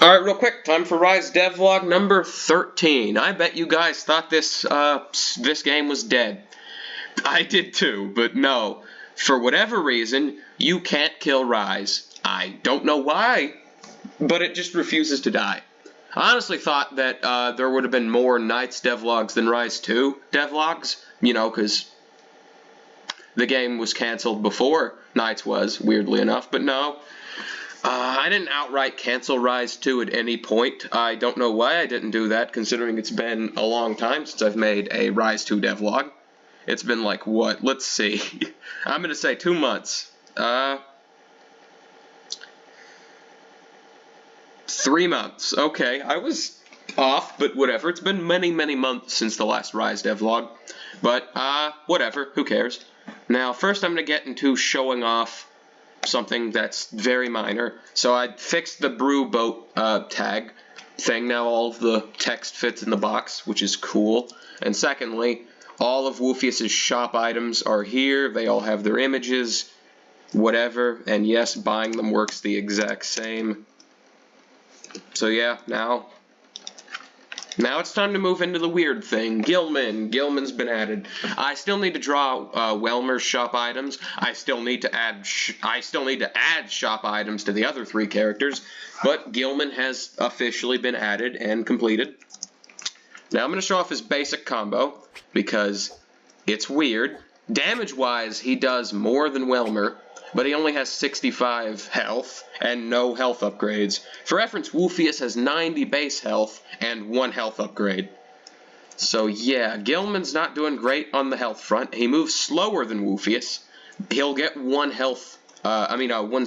Alright, real quick, time for Rise Devlog number 13. I bet you guys thought this game was dead. I did too, but no. For whatever reason, you can't kill Rise. I don't know why, but it just refuses to die. I honestly thought that there would have been more Knights devlogs than Rise 2 devlogs, you know, because the game was cancelled before Knights was, weirdly enough, but no. I didn't outright cancel Rise 2 at any point. I don't know why I didn't do that, considering it's been a long time since I've made a Rise 2 devlog. It's been like, what? Let's see. I'm going to say 2 months. 3 months. Okay, I was off, but whatever. It's been many, many months since the last Rise devlog. But, whatever. Who cares? Now, first I'm going to get into showing off something that's very minor. So I fixed the brew boat tag thing. Now all of the text fits in the box, which is cool. And secondly, all of Wolfius's shop items are here. They all have their images, whatever. And yes, buying them works the exact same. So yeah, now it's time to move into the weird thing. Gillman. Gillman's been added. I still need to draw Welmer's shop items. I still need to add shop items to the other 3 characters. But Gillman has officially been added and completed. Now I'm going to show off his basic combo because it's weird. Damage-wise, he does more than Welmer, but he only has 65 health and no health upgrades. For reference, Wolfius has 90 base health and 1 health upgrade. So yeah, Gillman's not doing great on the health front. He moves slower than Wolfius. He'll get 1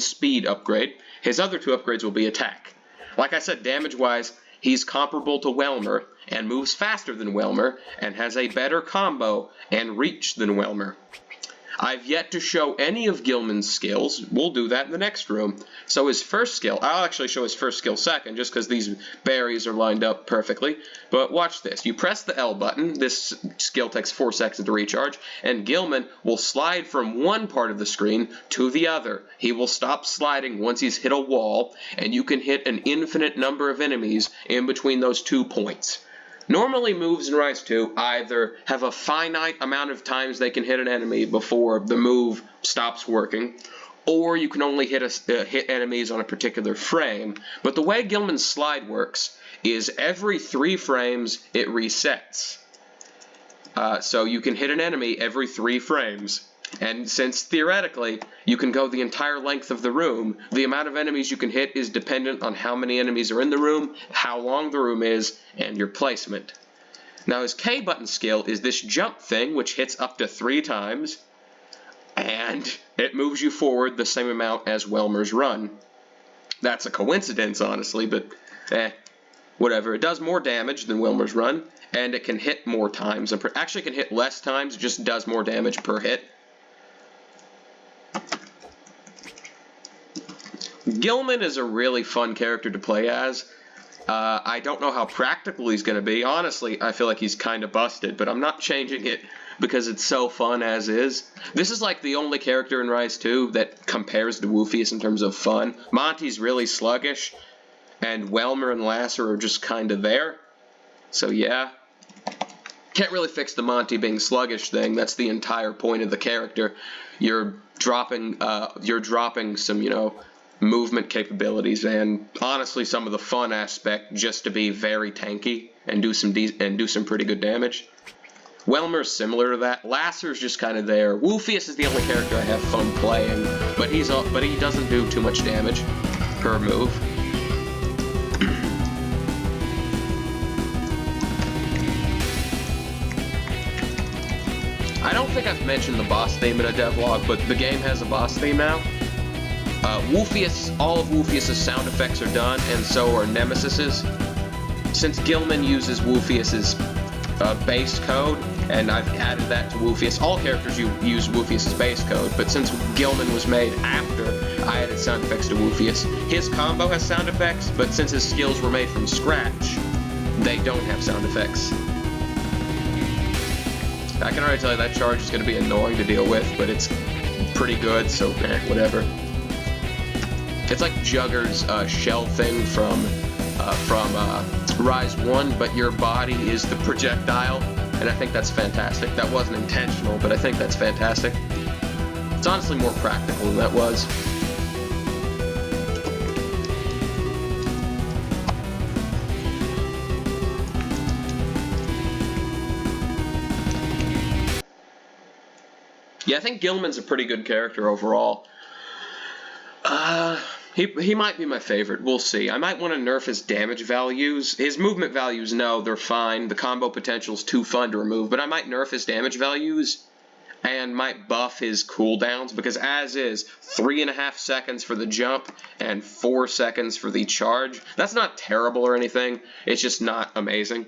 speed upgrade. His other 2 upgrades will be attack. Like I said, damage-wise, he's comparable to Welmer and moves faster than Welmer and has a better combo and reach than Welmer. I've yet to show any of Gillman's skills. We'll do that in the next room. So his first skill, I'll actually show his first skill second, just because these berries are lined up perfectly. But watch this. You press the L button. This skill takes 4 seconds to recharge, and Gillman will slide from one part of the screen to the other. He will stop sliding once he's hit a wall, and you can hit an infinite number of enemies in between those 2 points. Normally, moves in Rise 2 either have a finite amount of times they can hit an enemy before the move stops working, or you can only hit enemies on a particular frame. But the way Gillman's slide works is every 3 frames it resets. So you can hit an enemy every 3 frames. And since, theoretically, you can go the entire length of the room, the amount of enemies you can hit is dependent on how many enemies are in the room, how long the room is, and your placement. Now his K button skill is this jump thing, which hits up to 3 times, and it moves you forward the same amount as Welmer's run. That's a coincidence, honestly, but whatever. It does more damage than Welmer's run, and it can hit more times. Actually, it can hit less times, it just does more damage per hit. Gillman is a really fun character to play as. I don't know how practical he's going to be. Honestly, I feel like he's kind of busted, but I'm not changing it because it's so fun as is. This is like the only character in Rise 2 that compares to Wolfius in terms of fun. Monty's really sluggish, and Welmer and Lasser are just kind of there. So yeah. Can't really fix the Monty being sluggish thing. That's the entire point of the character. You're dropping some, you know, movement capabilities and honestly some of the fun aspect just to be very tanky and do some pretty good damage. Welmer's similar to that. Lasser's just kind of there. Wolfius is the only character I have fun playing, but he doesn't do too much damage per move. I don't think I've mentioned the boss theme in a devlog, but the game has a boss theme now. All of Wolfius's sound effects are done, and so are Nemesis's. Since Gillman uses Wolfius's base code, and I've added that to Wolfius, all characters use Wolfius's base code, but since Gillman was made after, I added sound effects to Wolfius. His combo has sound effects, but since his skills were made from scratch, they don't have sound effects. I can already tell you that charge is going to be annoying to deal with, but it's pretty good, so whatever. It's like Jugger's shell thing from from Rise 1, but your body is the projectile, and I think that's fantastic. That wasn't intentional, but I think that's fantastic. It's honestly more practical than that was. Yeah, I think Gillman's a pretty good character overall. He might be my favorite. We'll see. I might want to nerf his damage values. His movement values, no, they're fine. The combo potential's too fun to remove, but I might nerf his damage values and might buff his cooldowns, because as is, 3.5 seconds for the jump and 4 seconds for the charge. That's not terrible or anything. It's just not amazing.